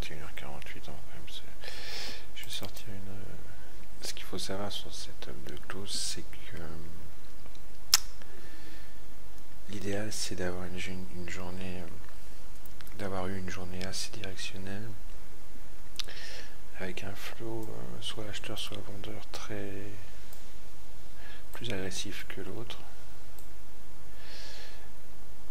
21h48 ans. Je vais sortir une... Ce qu'il faut savoir sur cette setup de close, c'est que l'idéal c'est d'avoir une journée, d'avoir eu une journée assez directionnelle, avec un flow soit acheteur soit vendeur très plus agressif que l'autre,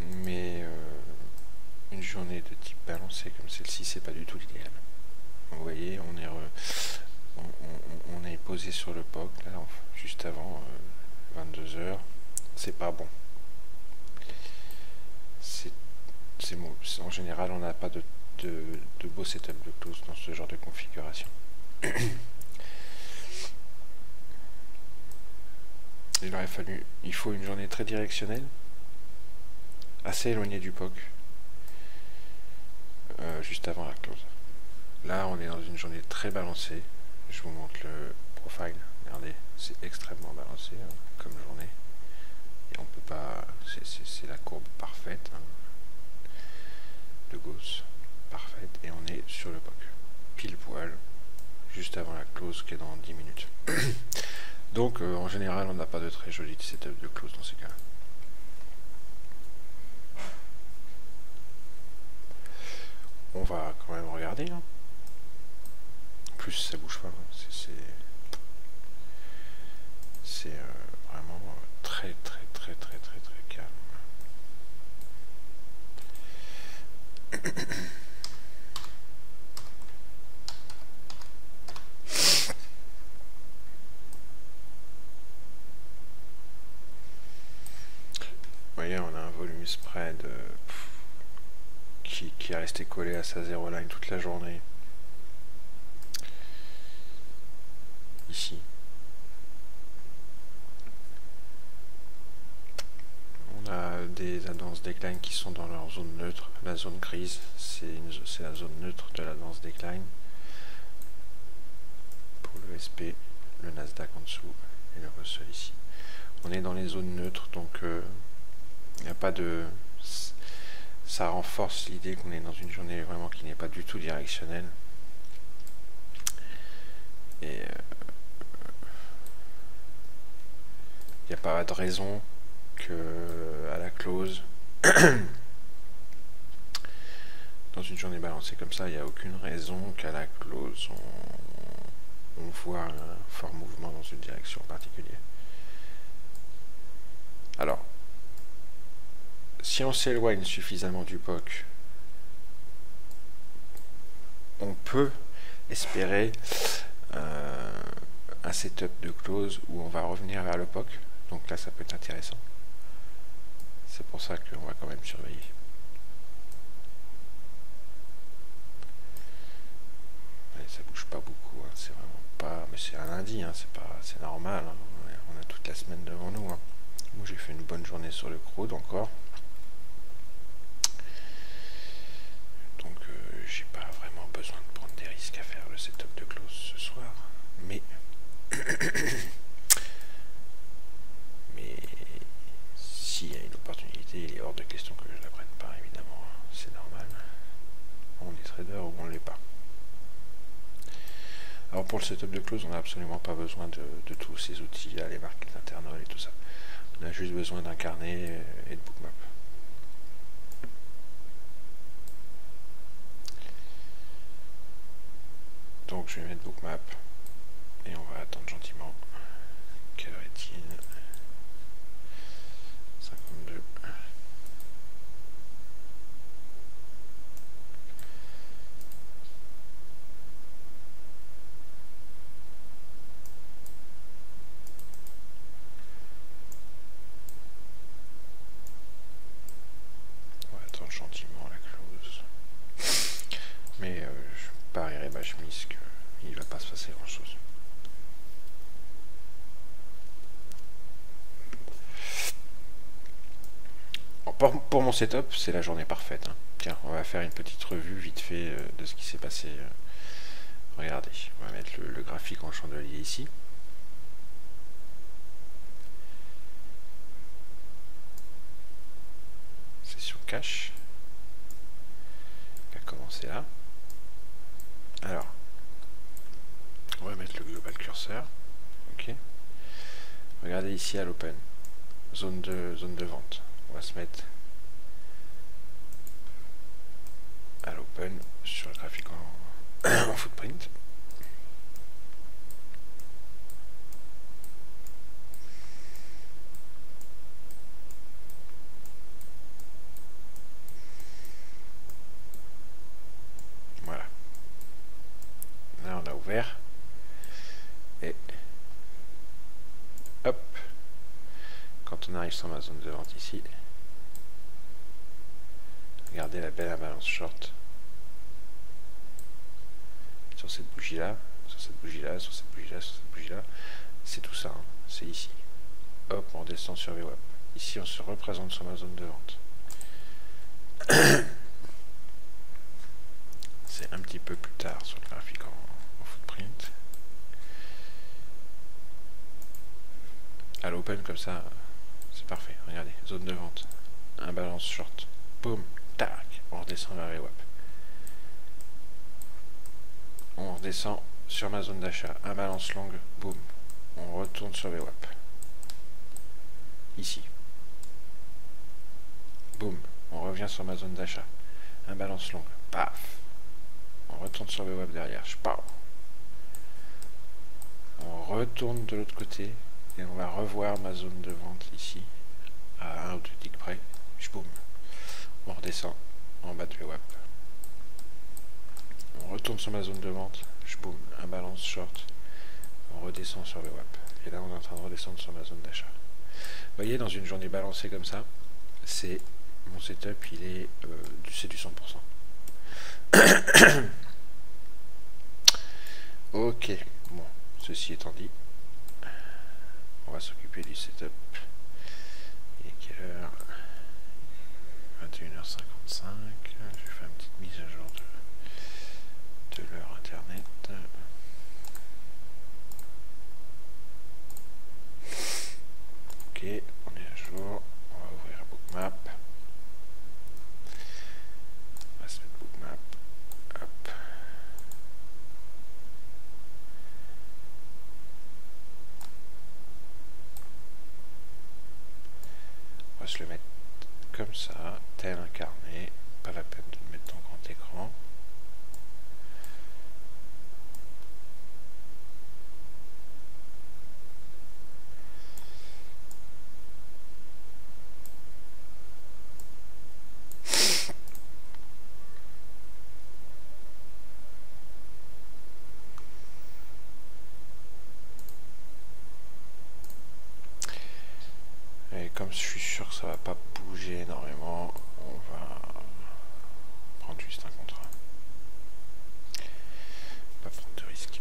mais une journée de type balancé comme celle-ci, c'est pas du tout l'idéal. Vous voyez, on est posé sur le POC là, juste avant 22h, c'est pas bon. En général, on n'a pas de beau setup de close dans ce genre de configuration. Il faut une journée très directionnelle, assez éloignée du POC, juste avant la close. Là, on est dans une journée très balancée. Je vous montre le profile. Regardez, c'est extrêmement balancé comme journée. Et on peut pas. C'est la courbe parfaite de Gauss, parfaite. Et on est sur le POC, pile poil, juste avant la close qui est dans 10 minutes. Donc, en général, on n'a pas de très joli setup de close dans ces cas-là. On va quand même regarder. En plus, ça bouge pas. C'est vraiment très calme. Vous voyez, on a un volume spread qui est resté collé à sa zero line toute la journée. Ici. On a des danse decline qui sont dans leur zone neutre. La zone grise, c'est la zone neutre de la danse decline. Pour le SP, le Nasdaq en dessous et le Russell ici. On est dans les zones neutres, donc il n'y a pas de... Ça renforce l'idée qu'on est dans une journée vraiment qui n'est pas du tout directionnelle. Et il n'y a pas de raison que à la close, dans une journée balancée comme ça, il n'y a aucune raison qu'à la close on voit un fort mouvement dans une direction particulière. Alors, si on s'éloigne suffisamment du POC, on peut espérer un setup de close où on va revenir vers le POC. Donc là, ça peut être intéressant. C'est pour ça qu'on va quand même surveiller. Ouais, ça bouge pas beaucoup, c'est vraiment pas... Mais c'est un lundi, c'est normal. On a toute la semaine devant nous. Moi, j'ai fait une bonne journée sur le crude encore. Donc, j'ai pas vraiment besoin de prendre des risques à faire le setup de close ce soir. Mais... s'il y a une opportunité, il est hors de question que je la prenne pas, évidemment. C'est normal. On est trader ou on ne l'est pas. Alors pour le setup de close, on n'a absolument pas besoin de tous ces outils, là, les marques internales et tout ça. On a juste besoin d'un carnet et de bookmap. Donc je vais mettre bookmap et on va attendre gentiment. Quelle heure est-il? 52. On va attendre gentiment la close. Mais je parierais ma chemise qu'il ne va pas se passer grand chose. Pour mon setup, c'est la journée parfaite. Tiens, on va faire une petite revue vite fait de ce qui s'est passé. Regardez, on va mettre le graphique en chandelier ici. Session cash. Elle a commencé là. Alors, on va mettre le global curseur. Ok. Regardez ici à l'open, zone de vente. On va se mettre à l'open sur le graphique en footprint. Voilà. Là on a ouvert. Et hop, quand on arrive sur ma zone de vente ici, regardez la belle imbalance short sur cette bougie là, sur cette bougie là, sur cette bougie là, sur cette bougie là. C'est tout ça, hein. C'est ici. Hop, on redescend sur VWAP. Ici on se représente sur ma zone de vente. C'est un petit peu plus tard sur le graphique en footprint. À l'open comme ça, c'est parfait. Regardez, zone de vente, imbalance short, boum, tac, on redescend vers les WAP. On redescend sur ma zone d'achat, imbalance longue, boum, on retourne sur les WAP. Ici. Boum, on revient sur ma zone d'achat, imbalance longue, paf, on retourne sur les WAP derrière, paf. On retourne de l'autre côté et on va revoir ma zone de vente ici à un ou deux ticks près. Boum. On redescend en bas de VWAP. On retourne sur ma zone de vente. Boum. Imbalance short. On redescend sur VWAP. Et là on est en train de redescendre sur ma zone d'achat. Vous voyez, dans une journée balancée comme ça, c'est mon setup, il est c'est du 100%. Ok. Bon, ceci étant dit, on va s'occuper du setup. Il est quelle heure? 21h55. Je vais faire une petite mise à jour de l'heure internet. Ok, on est à jour. On va ouvrir Bookmap. On va se mettre Bookmap. Hop. On va se le mettre comme ça, tel un carnet, pas la peine de le mettre en grand écran. Et comme je suis sûr que ça va pas bouger énormément, on va prendre juste un contrat. Pas prendre de risque.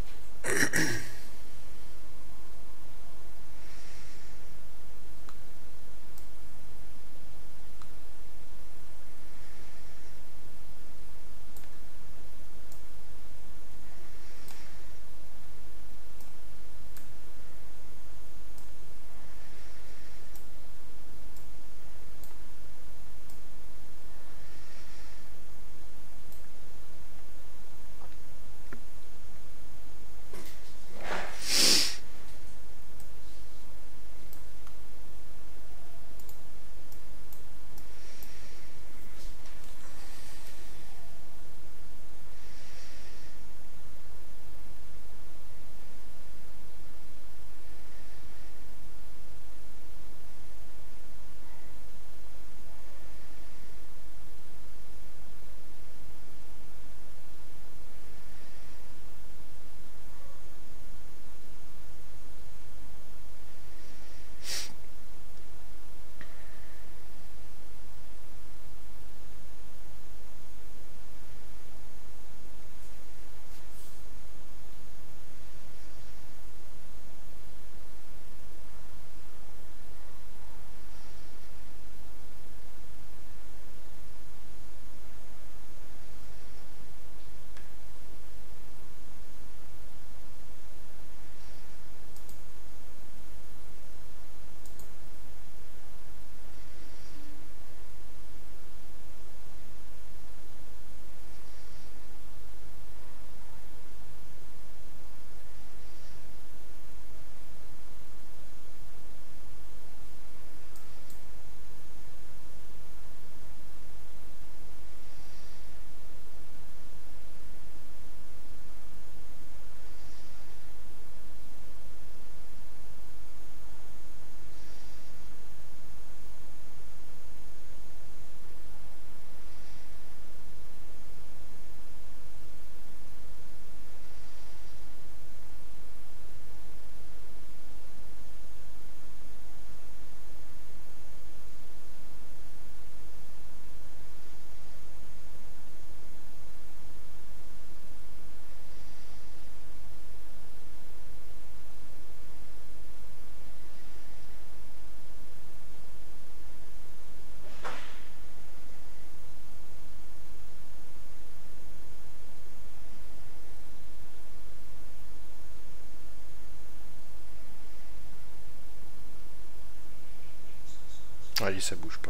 Allez, ça bouge pas.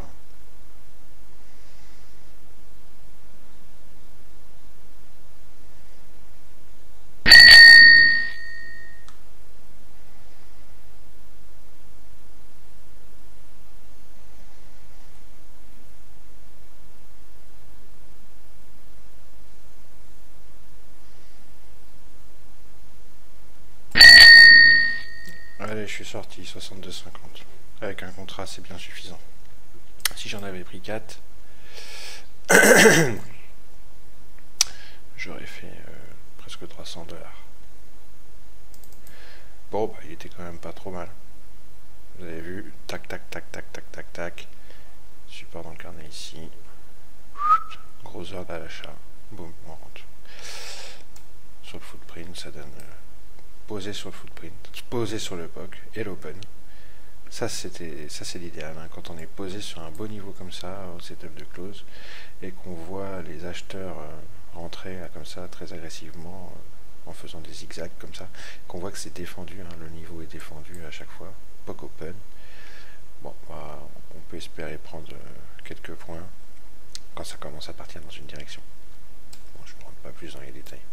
Allez, je suis sorti 62,50. Avec un contrat, c'est bien suffisant. Si j'en avais pris 4, j'aurais fait presque 300 $. Bon, bah, il était quand même pas trop mal. Vous avez vu, tac, tac, tac, tac, tac, tac, tac. Support dans le carnet ici. Gros ordre à l'achat. Boum, on rentre. Sur le footprint, ça donne poser sur le footprint, poser sur le POC et l'open. Ça c'est l'idéal, hein, quand on est posé sur un beau niveau comme ça au setup de close et qu'on voit les acheteurs rentrer comme ça très agressivement en faisant des zigzags comme ça, qu'on voit que c'est défendu, hein, le niveau est défendu à chaque fois, POC open. Bon, bah, on peut espérer prendre quelques points quand ça commence à partir dans une direction. Bon, je ne rentre pas plus dans les détails.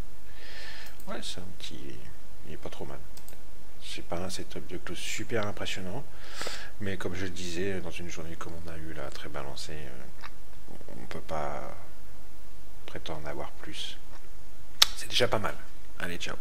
Ouais, c'est un petit... il est pas trop mal. C'est pas un setup de close super impressionnant, mais comme je le disais, dans une journée comme on a eu là, très balancée, on ne peut pas prétendre avoir plus. C'est déjà pas mal. Allez, ciao.